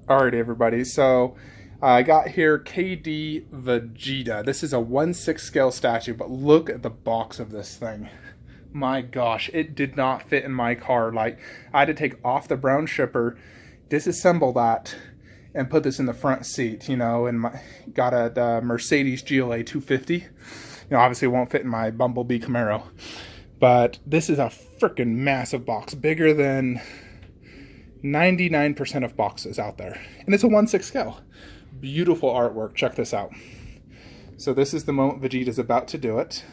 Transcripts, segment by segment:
Alright, everybody, so I got here KD Vegeta. This is a 1/6 scale statue, but look at the box of this thing. My gosh, it did not fit in my car. Like, I had to take off the brown shipper, disassemble that, and put this in the front seat, and got a Mercedes GLA 250. Obviously it won't fit in my Bumblebee Camaro. But this is a freaking massive box, bigger than 99% of boxes out there. And it's a 1/6 scale. Beautiful artwork. Check this out. So this is the moment Vegeta's about to do it.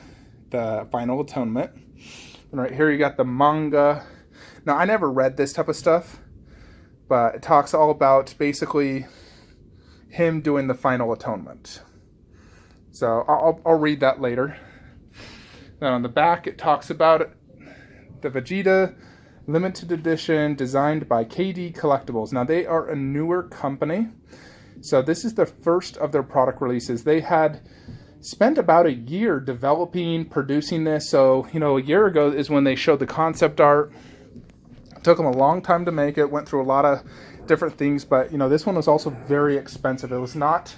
The final atonement. And right here you got the manga. Now, I never read this type of stuff, but it talks all about basically him doing the final atonement. So I'll read that later. Then on the back it talks about it. The Vegeta limited edition designed by KD Collectibles. Now, they are a newer company, so this is the first of their product releases. They had spent about a year developing, producing this. So, a year ago is when they showed the concept art. It took them a long time to make it, went through a lot of different things, but, this one was also very expensive. It was not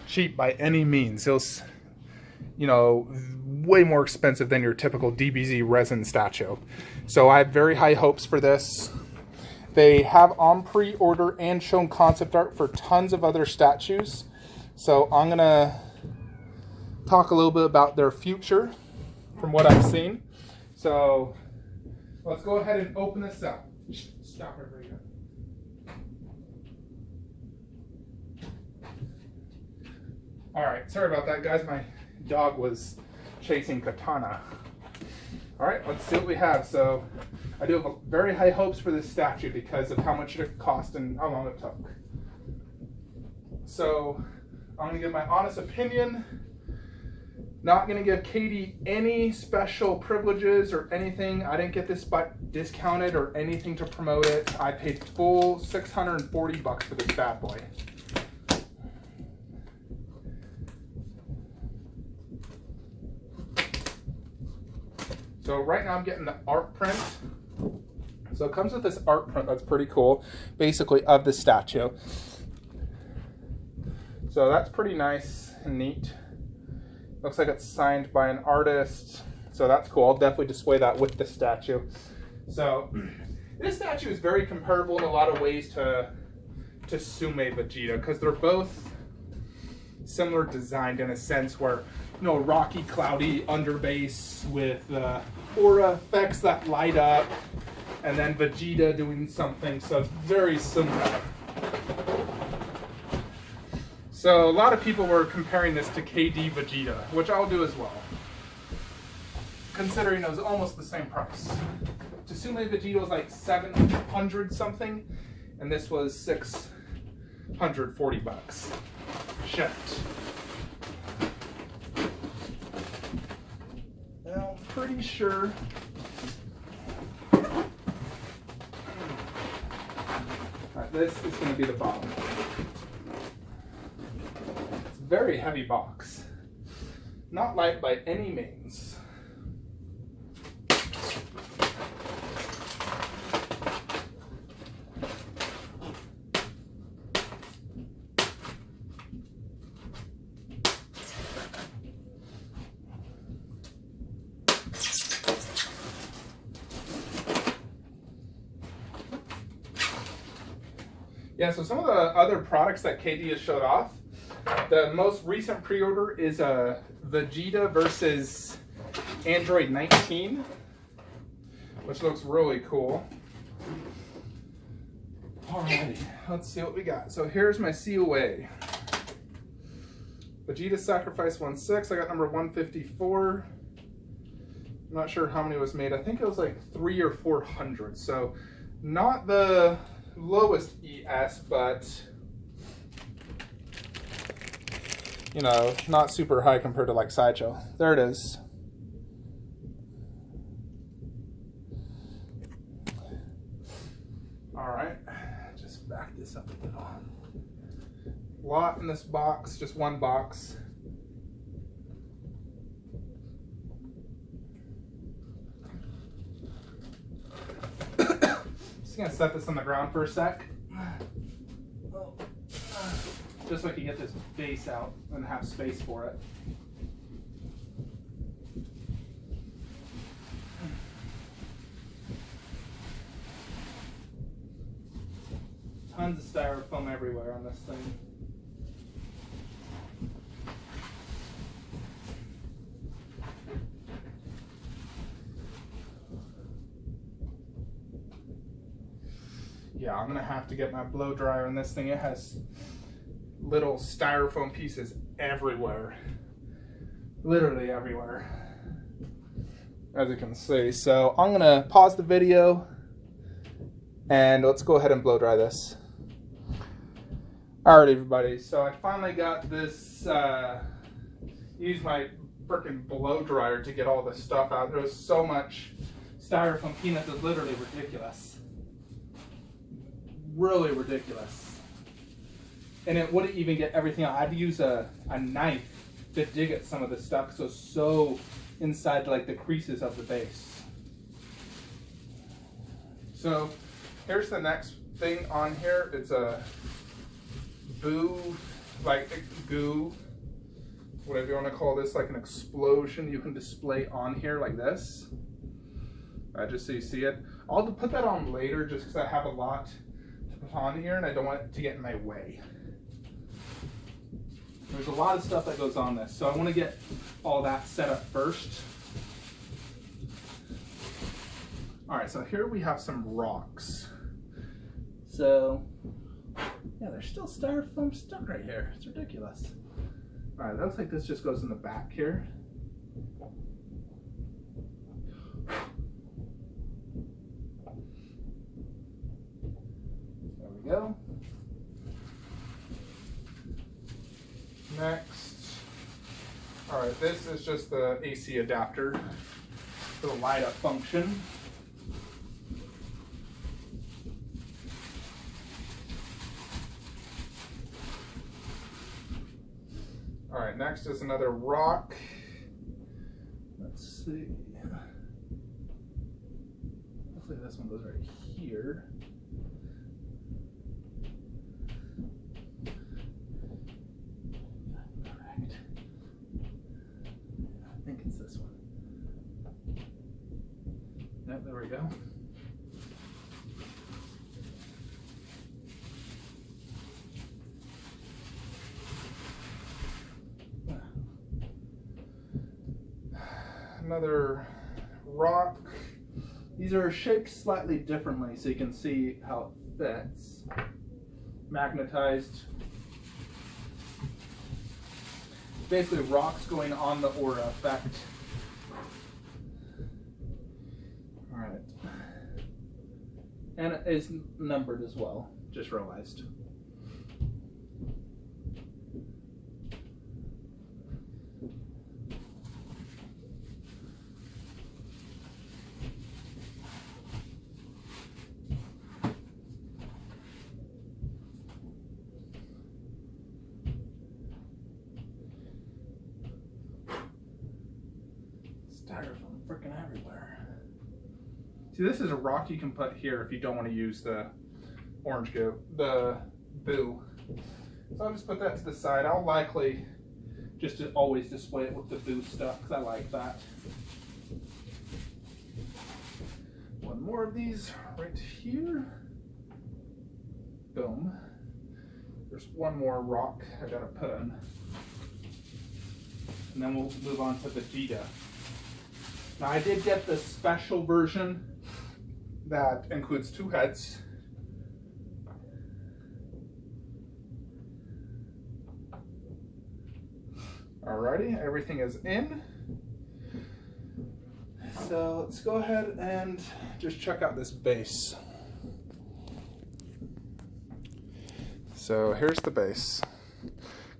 cheap by any means. It was, way more expensive than your typical DBZ resin statue. So I have very high hopes for this. They have on pre-order and shown concept art for tons of other statues. So I'm gonna talk a little bit about their future from what I've seen. So let's go ahead and open this up. Stop it right here. Alright, sorry about that, guys. My dog was chasing Katana. Alright, let's see what we have. So I do have very high hopes for this statue because of how much it cost and how long it took. So I'm going to give my honest opinion. Not going to give KD any special privileges or anything. I didn't get this discounted or anything to promote it. I paid full $640 for this bad boy. So right now I'm getting the art print. So it comes with this art print that's pretty cool, basically, of the statue. So that's pretty nice and neat. Looks like it's signed by an artist. So that's cool. I'll definitely display that with the statue. So this statue is very comparable in a lot of ways to Sume Vegeta, because they're both similar designed in a sense where, rocky, cloudy underbase with aura effects that light up, and then Vegeta doing something, so it's very similar. So a lot of people were comparing this to KD Vegeta, which I'll do as well, considering it was almost the same price. Tsume Vegeta was like 700 something, and this was $640 shipped. Now, I'm pretty sure this is going to be the bottom. It's a very heavy box. Not light by any means. Yeah, so some of the other products that KD has showed off, the most recent pre-order is a Vegeta versus Android 19, which looks really cool. Alrighty, let's see what we got. So here's my COA. Vegeta Sacrifice 1/6, I got number 154. I'm not sure how many was made. I think it was like 300 or 400, so not the lowest ES, but not super high compared to like Sideshow. There it is. Alright, just back this up a little. Lot in this box, just one box. Just gonna set this on the ground for a sec. Oh. just so I can get this base out and have space for it. Tons of styrofoam everywhere on this thing. Yeah, I'm gonna have to get my blow dryer on this thing. It has little styrofoam pieces everywhere. Literally everywhere, as you can see. So I'm gonna pause the video and let's go ahead and blow dry this. Alright everybody, so I finally got this, used my freaking blow dryer to get all this stuff out. There was so much styrofoam peanuts, it's literally ridiculous. Really ridiculous. And it wouldn't even get everything out. I had to use a knife to dig at some of the stuff, so it's so inside like the creases of the base. So here's the next thing on here. It's a goo, whatever you want to call this, like an explosion you can display on here like this. Just so you see it. I'll put that on later just because I have a lot to put on here and I don't want it to get in my way. There's a lot of stuff that goes on this, so I want to get all that set up first. Alright, so here we have some rocks. So, yeah, there's still styrofoam stuck right here. It's ridiculous. Alright, looks like this just goes in the back here. There we go. Next, alright, this is just the AC adapter for the light up function. Alright, next is another rock. Let's see. Looks like this one goes right here. Correct. I think it's this one. Yep, there we go. Another rock. These are shaped slightly differently so you can see how it fits. Magnetized. Basically rocks going on the aura effect. Alright. And it is numbered as well, just realized. Styrofoam freaking everywhere. See, this is a rock you can put here if you don't want to use the orange goo, the boo. So I'll just put that to the side. I'll likely just always display it with the boo stuff because I like that. One more of these right here. Boom. There's one more rock I gotta put in. And then we'll move on to Vegeta. Now I did get the special version that includes 2 heads. Alrighty, everything is in. So let's go ahead and just check out this base. So here's the base.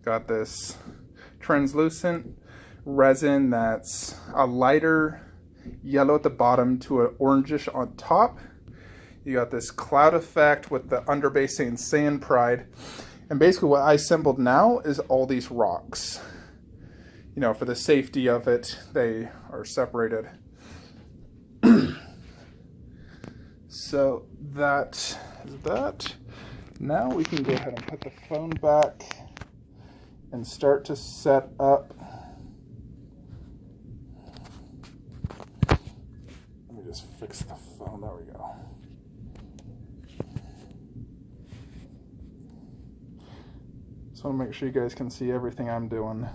Got this translucent resin that's a lighter yellow at the bottom to an orangish on top. You got this cloud effect with the underbase saying Sand Pride. And basically what I assembled now is all these rocks. You know, for the safety of it, they are separated. So that is that. Now we can go ahead and put the phone back and start to set up. Let me just fix the phone. There we go. Just want to make sure you guys can see everything I'm doing.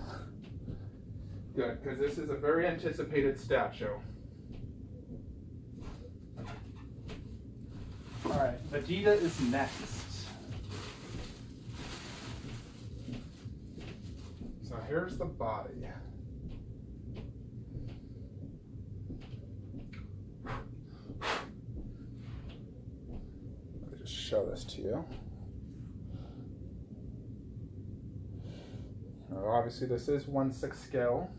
Good, because this is a very anticipated stat show. Alright, Vegeta is next. So here's the body. Let me just show this to you. Obviously this is 1/6 scale.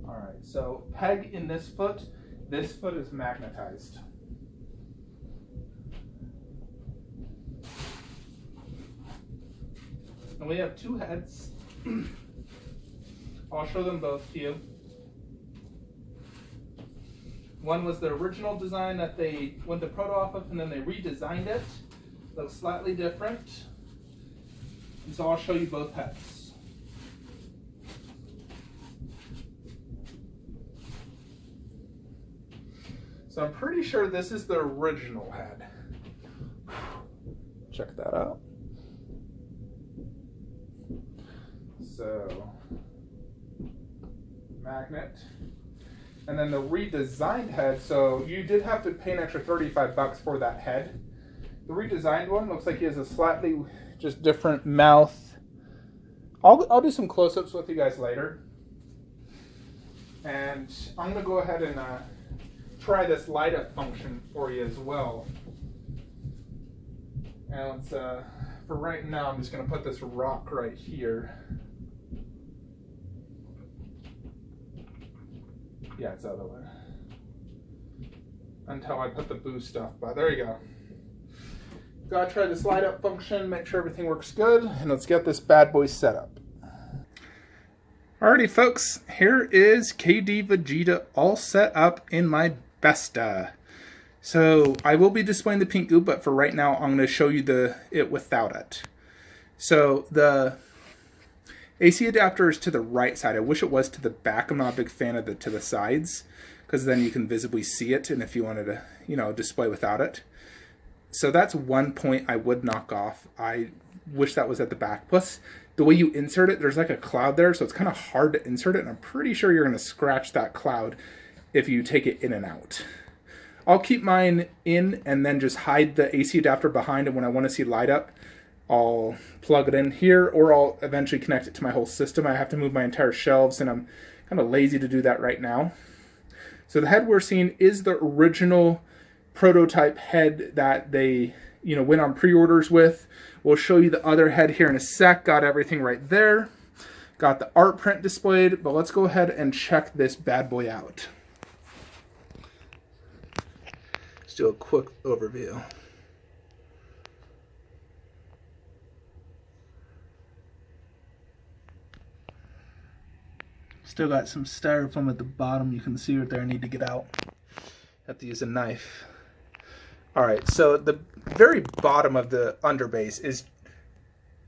Alright, so peg in this foot is magnetized. And we have two heads. I'll show them both to you. One was the original design that they went to proto off of, and then they redesigned it. Looks slightly different. And so I'll show you both heads. So I'm pretty sure this is the original head. Check that out. So, magnet. And then the redesigned head, so you did have to pay an extra $35 for that head. The redesigned one looks like he has a slightly just different mouth. I'll do some close-ups with you guys later. And I'm going to go ahead and try this light up function for you as well. And let's, for right now, I'm just going to put this rock right here. Yeah, it's the other way. Until I put the boost off. But there you go. Gotta try this light up function, make sure everything works good, and let's get this bad boy set up. Alrighty folks, here is KD Vegeta all set up in my Besta. So I will be displaying the pink goo, but for right now I'm going to show you it without it. So the AC adapter is to the right side. I wish it was to the back. I'm not a big fan of to the sides, because then you can visibly see it, and if you wanted to, you know, display without it. So that's one point I would knock off. I wish that was at the back. Plus, the way you insert it, there's like a cloud there, so it's kind of hard to insert it, and I'm pretty sure you're going to scratch that cloud if you take it in and out. I'll keep mine in and then just hide the AC adapter behind, and when I want to see light up, I'll plug it in here, or I'll eventually connect it to my whole system. I have to move my entire shelves, and I'm kind of lazy to do that right now. So the head we're seeing is the original prototype head that they, you know, went on pre-orders with. We'll show you the other head here in a sec. Got everything right there. Got the art print displayed, but let's go ahead and check this bad boy out. Let's do a quick overview. Still got some styrofoam at the bottom. You can see right there. I need to get out. Have to use a knife. Alright, so the very bottom of the underbase is,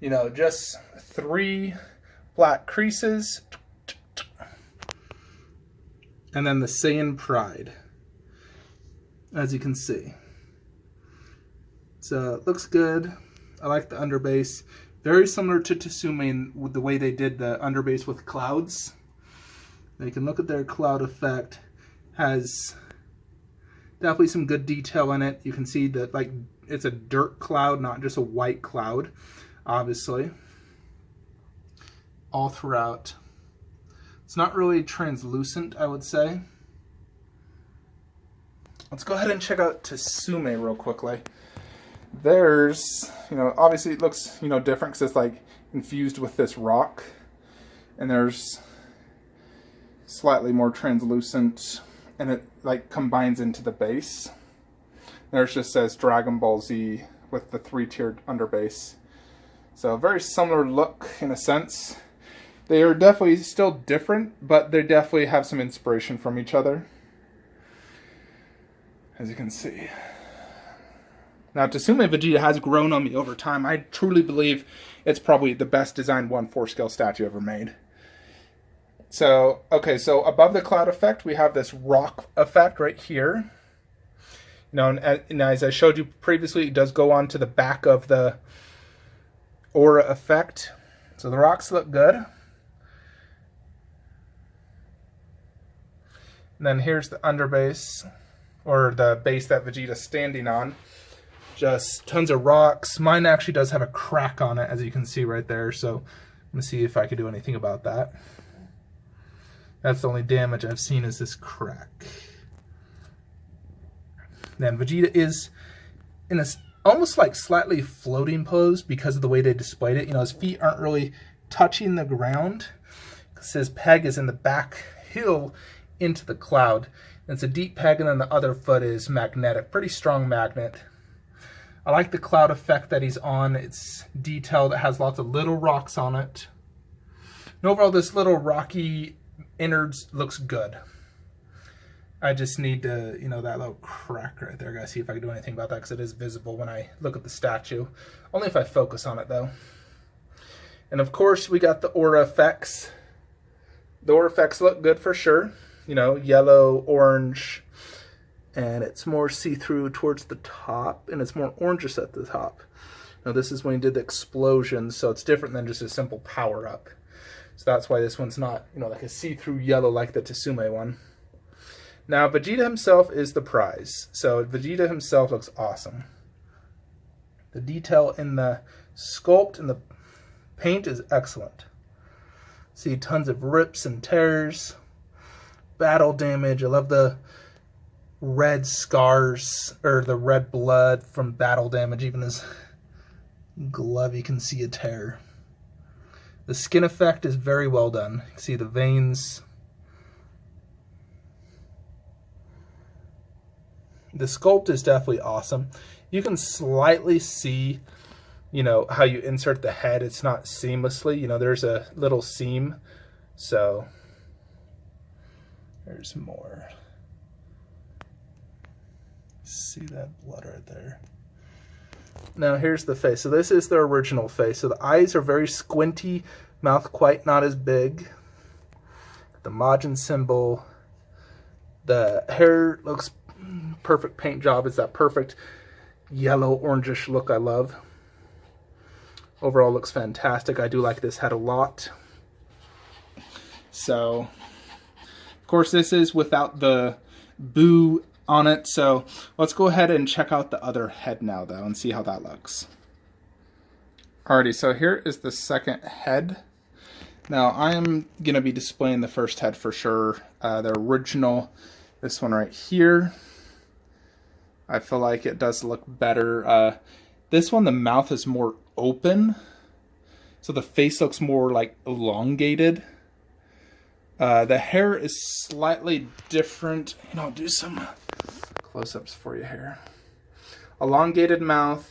you know, just 3 black creases. And then the Saiyan Pride, as you can see. So it looks good. I like the underbase. Very similar to Tsume with the way they did the underbase with clouds. You can look at their cloud effect. Has definitely some good detail in it. You can see that, like, it's a dirt cloud, not just a white cloud, obviously. All throughout. It's not really translucent, I would say. Let's go ahead and check out Tsume real quickly. There's, you know, obviously it looks, you know, different because it's like infused with this rock. And there's slightly more translucent, and it like combines into the base. There's just says Dragon Ball Z with the 3-tiered underbase. So a very similar look in a sense. They are definitely still different, but they definitely have some inspiration from each other, as you can see. Now, Tsume Vegeta has grown on me over time. I truly believe it's probably the best designed 1/4 scale statue ever made. So, okay, so above the cloud effect, we have this rock effect right here. You know, and as I showed you previously, it does go on to the back of the aura effect. So the rocks look good. And then here's the underbase, or the base that Vegeta's standing on. Just tons of rocks. Mine actually does have a crack on it, as you can see right there. So I'm going to see if I can do anything about that. That's the only damage I've seen, is this crack. Then Vegeta is in a almost like slightly floating pose because of the way they displayed it. You know, his feet aren't really touching the ground because his peg is in the back heel into the cloud. And it's a deep peg, and then the other foot is magnetic, pretty strong magnet. I like the cloud effect that he's on. It's detailed. It has lots of little rocks on it. And overall, this little rocky innards looks good. I just need to, you know, that little crack right there. I gotta see if I can do anything about that because it is visible when I look at the statue. Only if I focus on it, though. And of course, we got the aura effects. The aura effects look good for sure. You know, yellow, orange, and it's more see-through towards the top, and it's more orangish at the top. Now, this is when he did the explosion, so it's different than just a simple power-up. So that's why this one's not, you know, like a see-through yellow like the Tsume one. Now, Vegeta himself is the prize. So Vegeta himself looks awesome. The detail in the sculpt and the paint is excellent. See tons of rips and tears. Battle damage. I love the red scars, or the red blood from battle damage. Even his glove, you can see a tear. The skin effect is very well done. You can see the veins. The sculpt is definitely awesome. You can slightly see, you know, how you insert the head. It's not seamlessly. You know, there's a little seam. So, there's more. See that blood right there. Now, here's the face. So this is the original face. So the eyes are very squinty, mouth quite not as big. The Majin symbol. The hair looks perfect paint job. It's that perfect yellow orangish look I love. Overall looks fantastic. I do like this head a lot. So, of course, this is without the boo on it. So let's go ahead and check out the other head now, though, and see how that looks. Alrighty, so here is the second head. Now, I am going to be displaying the first head for sure. The original, this one right here. I feel like it does look better. This one, the mouth is more open. So the face looks more like elongated. The hair is slightly different. You know, I'll do some close-ups for you here. Elongated mouth.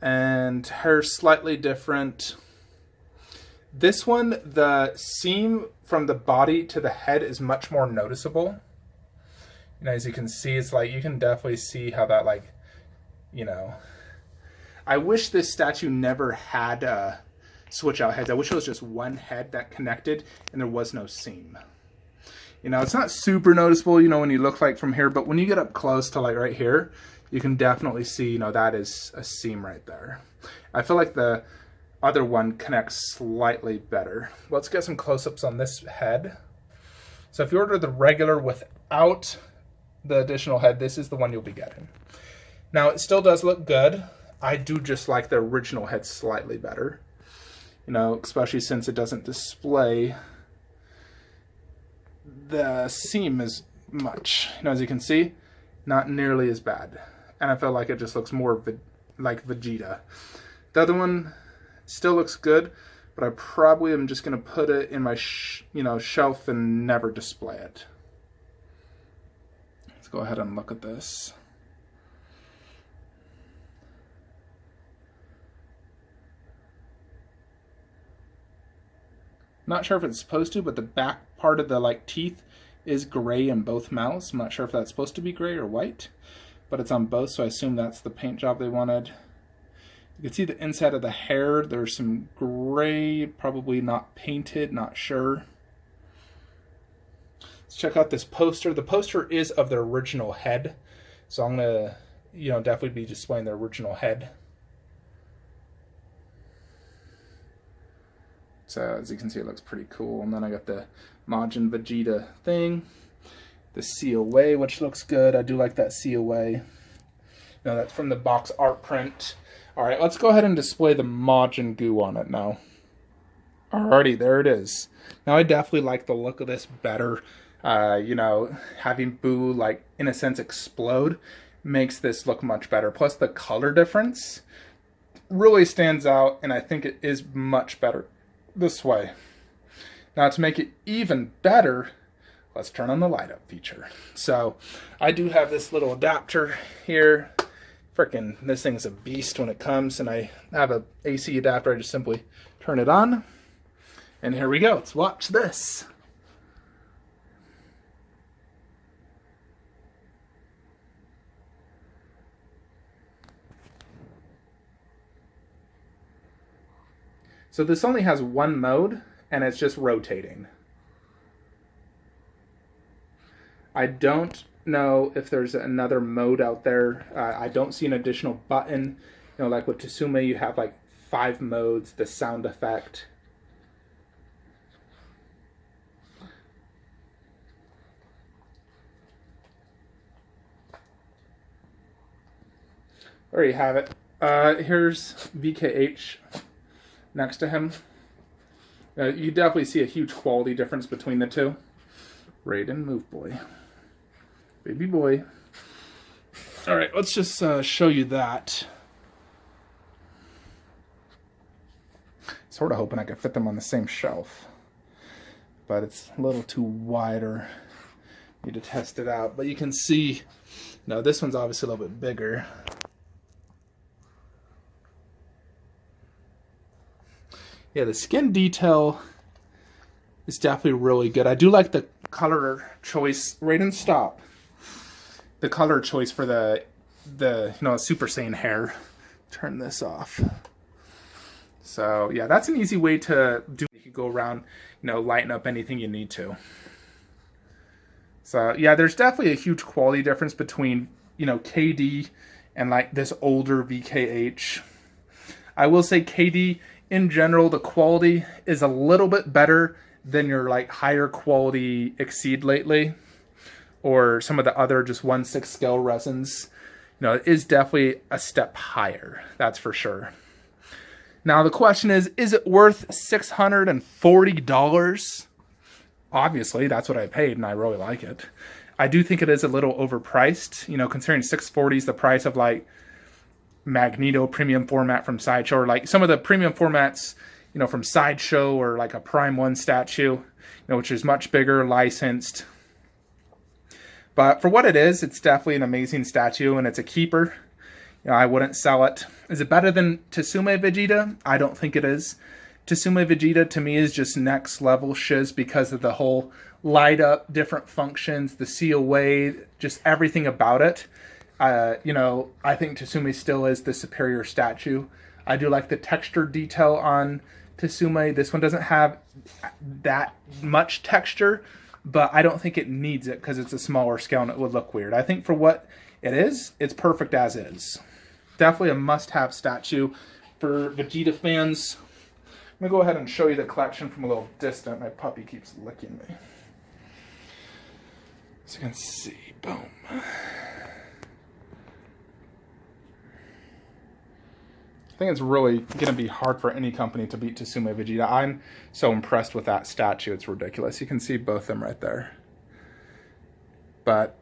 And hair slightly different. This one, the seam from the body to the head is much more noticeable. You know, as you can see, it's like, you can definitely see how that, like, you know. I wish this statue never had switch out heads. I wish it was just one head that connected and there was no seam. You know, it's not super noticeable, you know, when you look like from here, but when you get up close to like right here, you can definitely see, you know, that is a seam right there. I feel like the other one connects slightly better. Let's get some close-ups on this head. So if you order the regular without the additional head, this is the one you'll be getting. Now, it still does look good. I do just like the original head slightly better. You know, especially since it doesn't display the seam as much. You know, as you can see, not nearly as bad. And I feel like it just looks more like Vegeta. The other one still looks good, but I probably am just going to put it in my shelf and never display it. Let's go ahead and look at this. Not sure if it's supposed to, but the back part of the teeth is gray in both mouths. I'm not sure if that's supposed to be gray or white, but it's on both, so I assume that's the paint job they wanted. You can see the inside of the hair. There's some gray, probably not painted, not sure. Let's check out this poster. The poster is of the original head, so I'm gonna, definitely be displaying the original head. So as you can see, it looks pretty cool. And then I got the Majin Vegeta thing, the COA, which looks good. I do like that COA. Now that's from the box art print. All right, let's go ahead and display the Majin goo on it now. Alrighty, there it is. Now I definitely like the look of this better. Having Boo, like, in a sense, explode makes this look much better. Plus the color difference really stands out, and I think it is much better this way. Now to make it even better, let's turn on the light up feature. So I do have this little adapter here. Frickin', this thing's a beast when it comes, and I have a AC adapter. I just simply turn it on, and here we go. Let's watch this. So this only has one mode, and it's just rotating. I don't know if there's another mode out there. I don't see an additional button. Like with Tsume, you have like 5 modes, the sound effect. There you have it. Here's VKH next to him. You definitely see a huge quality difference between the two. Raiden, move boy. Baby boy. Alright, let's just show you that. Sort of hoping I could fit them on the same shelf, but it's a little too wide, or need to test it out. But you can see, no, this one's obviously a little bit bigger. Yeah, the skin detail is definitely really good. I do like the color choice. Raiden, stop. The color choice for the Super Saiyan hair. Turn this off. So yeah, that's an easy way to do. You can go around, lighten up anything you need to. So yeah, there's definitely a huge quality difference between KD and like this older VKH. I will say KD, in general, the quality is a little bit better than your like higher quality Exceed lately, or some of the other just 1/6 scale resins. It is definitely a step higher, that's for sure. Now the question is it worth $640? Obviously, that's what I paid, and I really like it. I do think it is a little overpriced, considering $640 is the price of like Magneto premium format from Sideshow, or like some of the premium formats, from Sideshow, or like a Prime 1 statue, which is much bigger, licensed. But for what it is, it's definitely an amazing statue, and it's a keeper. I wouldn't sell it. Is it better than Tsume Vegeta? I don't think it is. Tsume Vegeta to me is just next level shiz because of the whole light up, different functions, the COA, just everything about it. I think Tsume still is the superior statue. I do like the texture detail on Tsume. This one doesn't have that much texture, but I don't think it needs it because it's a smaller scale and it would look weird. I think for what it is, it's perfect as is. Definitely a must-have statue for Vegeta fans. I'm going to go ahead and show you the collection from a little distant. My puppy keeps licking me. So you can see, boom. I think it's really going to be hard for any company to beat Tsume Vegeta. I'm so impressed with that statue. It's ridiculous. You can see both of them right there. But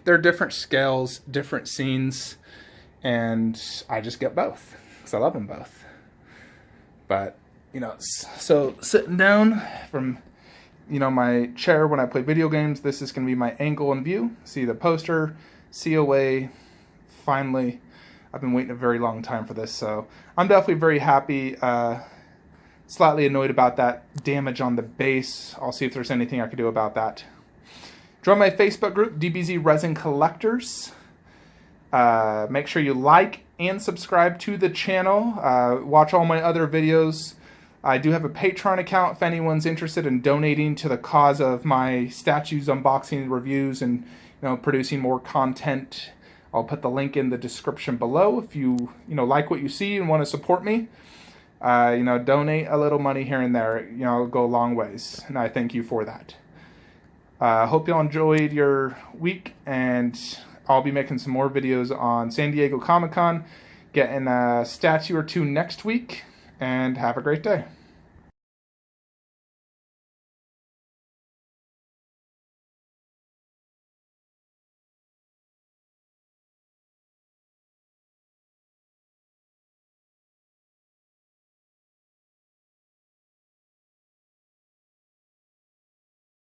they're different scales, different scenes, and I just get both because I love them both. But, so sitting down from, my chair when I play video games, this is going to be my angle and view. See the poster, COA, finally. I've been waiting a very long time for this, so I'm definitely very happy. Slightly annoyed about that damage on the base. I'll see if there's anything I can do about that. Join my Facebook group, DBZ Resin Collectors. Make sure you like and subscribe to the channel. Watch all my other videos. I do have a Patreon account if anyone's interested in donating to the cause of my statues unboxing reviews and producing more content. I'll put the link in the description below if you like what you see and want to support me. Donate a little money here and there. It'll go a long ways, and I thank you for that. Hope y'all enjoyed your week, and I'll be making some more videos on San Diego Comic-Con, getting a statue or two next week, and have a great day.